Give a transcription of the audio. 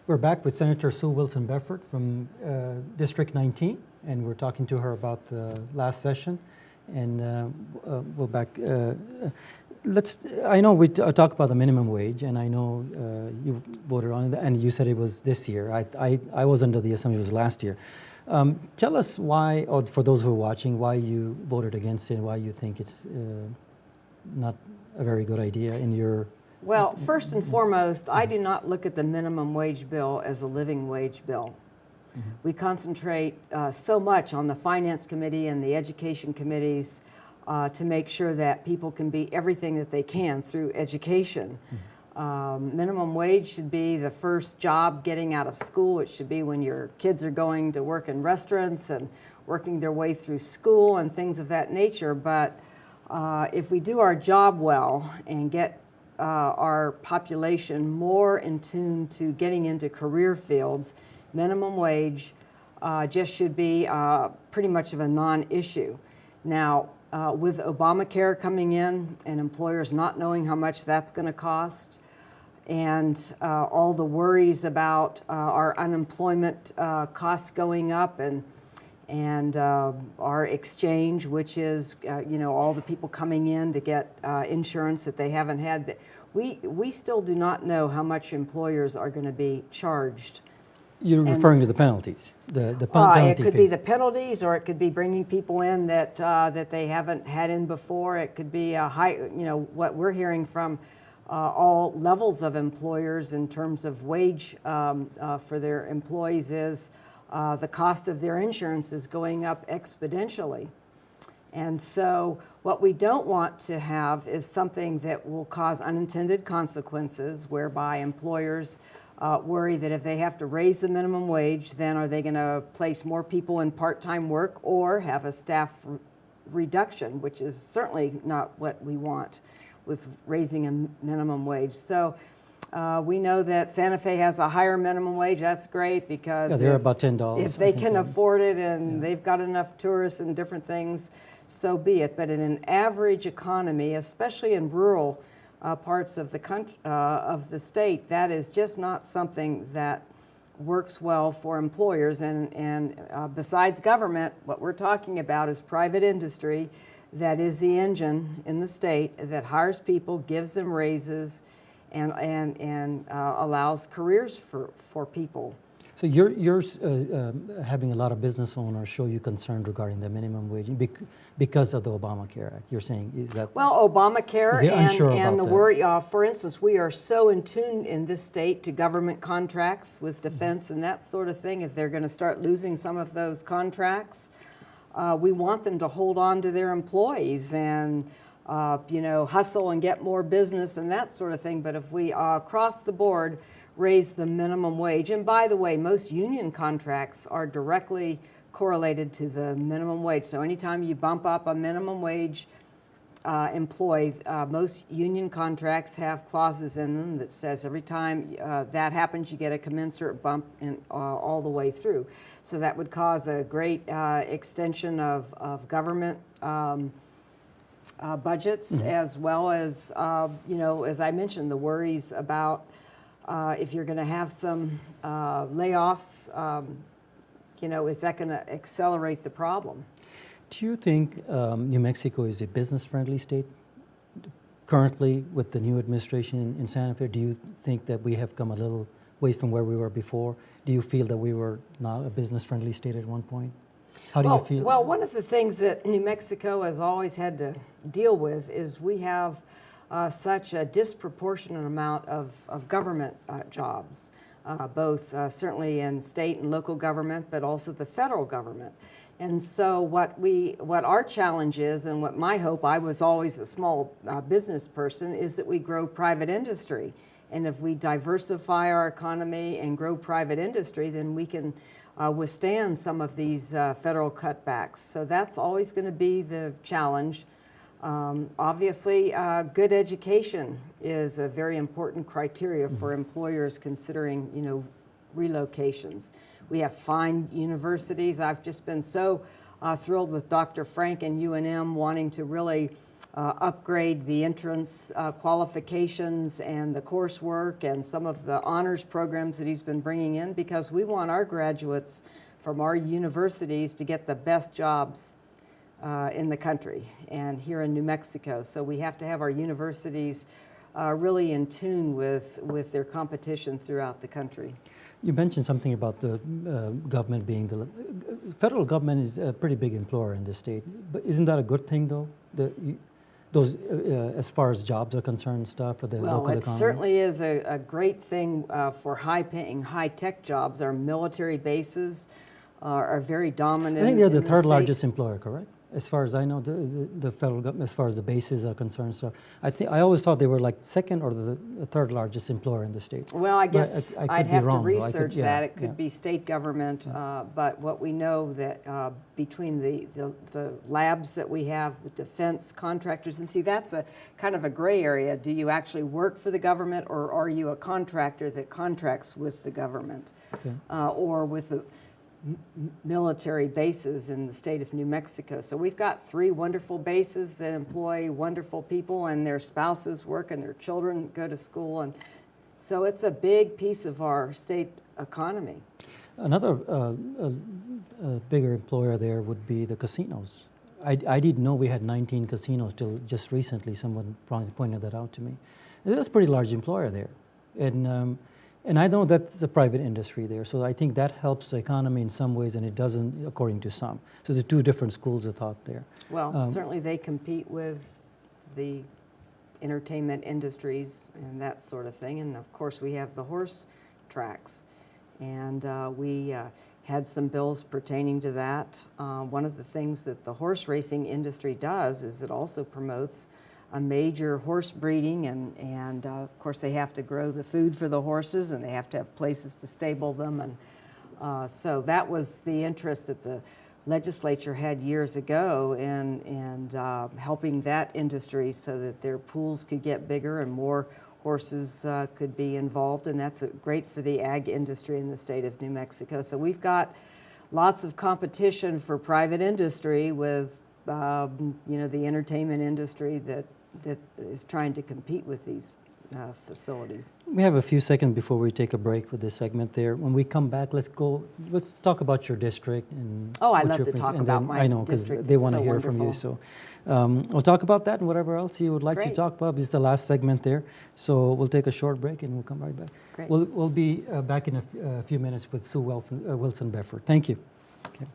We're back with Senator Sue Wilson Beffort from District 19, and we're talking to her about the last session. And we'll back. I know we talk about the minimum wage, and I know you voted on it, and you said it was this year. I was under the assumption it was last year. Tell us why, or for those who are watching, why you voted against it and why you think it's not a very good idea in your... Well, first and foremost, I do not look at the minimum wage bill as a living wage bill. Mm-hmm. We concentrate so much on the Finance Committee and the Education Committees to make sure that people can be everything that they can through education. Mm-hmm. Minimum wage should be the first job getting out of school. It should be when your kids are going to work in restaurants and working their way through school and things of that nature. But if we do our job well and get our population more in tune to getting into career fields, minimum wage just should be pretty much of a non-issue. Now, with Obamacare coming in and employers not knowing how much that's going to cost, and all the worries about our unemployment costs going up, and our exchange, which is all the people coming in to get insurance that they haven't had. We still do not know how much employers are going to be charged. You're referring to the penalties, the penalty it could fees. be the penalties, or it could be bringing people in that that they haven't had in before. It could be a high, what we're hearing from all levels of employers in terms of wage for their employees is the cost of their insurance is going up exponentially. And so what we don't want to have is something that will cause unintended consequences, whereby employers worry that if they have to raise the minimum wage, then are they going to place more people in part-time work or have a staff reduction, which is certainly not what we want with raising a minimum wage. So we know that Santa Fe has a higher minimum wage. That's great because they're about $10. If they can afford it and they've got enough tourists and different things, so be it. But in an average economy, especially in rural parts of the country, of the state, that is just not something that works well for employers. And besides government, what we're talking about is private industry that is the engine in the state that hires people, gives them raises, and allows careers for people. So you're having a lot of business owners show you concern regarding the minimum wage because of the Obamacare Act. You're saying, is that? Well, Obamacare and the that? worry, for instance, we are so in tune in this state to government contracts with defense and that sort of thing. If they're going to start losing some of those contracts, we want them to hold on to their employees and hustle and get more business and that sort of thing. But if we across the board raise the minimum wage, and by the way, most union contracts are directly correlated to the minimum wage. So anytime you bump up a minimum wage employee, most union contracts have clauses in them that says every time that happens, you get a commensurate bump in, all the way through. So that would cause a great extension of government budgets, as well as, as I mentioned, the worries about if you're going to have some layoffs, is that going to accelerate the problem? Do you think New Mexico is a business-friendly state currently with the new administration in Santa Fe? Do you think that we have come a little ways from where we were before? Do you feel that we were not a business-friendly state at one point? How do you feel? Well, one of the things that New Mexico has always had to deal with is we have such a disproportionate amount of government jobs, both certainly in state and local government, but also the federal government. And so what our challenge is, and what my hope, I was always a small business person, is that we grow private industry. And if we diversify our economy and grow private industry, then we can withstand some of these federal cutbacks. So that's always going to be the challenge. Obviously, good education is a very important criteria for employers considering, relocations. We have fine universities. I've just been so thrilled with Dr. Frank and UNM wanting to really upgrade the entrance qualifications and the coursework and some of the honors programs that he's been bringing in, because we want our graduates from our universities to get the best jobs in the country and here in New Mexico. So we have to have our universities really in tune with their competition throughout the country. You mentioned something about the government being federal government is a pretty big employer in the state, but isn't that a good thing though? Those, as far as jobs are concerned, stuff for the local economy? Well, it certainly is a great thing for high-paying, high-tech jobs. Our military bases are very dominant. I think they're the third largest employer, correct? As far as I know, the federal government, as far as the bases are concerned, so I always thought they were like second or the third largest employer in the state. Well, I guess I'd have to research that. It could yeah. be state government, but what we know that between the labs that we have, the defense contractors, and see, that's a kind of a gray area. Do you actually work for the government, or are you a contractor that contracts with the government, or with the military bases in the state of New Mexico? So we've got 3 wonderful bases that employ wonderful people, and their spouses work and their children go to school, and so it's a big piece of our state economy. Another bigger employer there would be the casinos. I didn't know we had 19 casinos till just recently. Someone pointed that out to me. That's a pretty large employer there, and I know that's a private industry there, so I think that helps the economy in some ways, and it doesn't according to some. So there's 2 different schools of thought there. Well, certainly they compete with the entertainment industries and that sort of thing, and of course we have the horse tracks, and we had some bills pertaining to that. One of the things that the horse racing industry does is it also promotes a major horse breeding, and of course they have to grow the food for the horses, and they have to have places to stable them, and so that was the interest that the legislature had years ago in helping that industry so that their pools could get bigger and more horses could be involved, and that's great for the ag industry in the state of New Mexico. So we've got lots of competition for private industry with you know, the entertainment industry that is trying to compete with these facilities. We have a few seconds before we take a break for this segment there. When we come back, let's talk about your district. And I love to talk about my district. I know, because they want to hear from you. So we'll talk about that and whatever else you would like to talk about. This is the last segment there. So we'll take a short break and we'll come right back. Great. We'll be back in a few minutes with Sue Wilson Beffort. Thank you. Okay.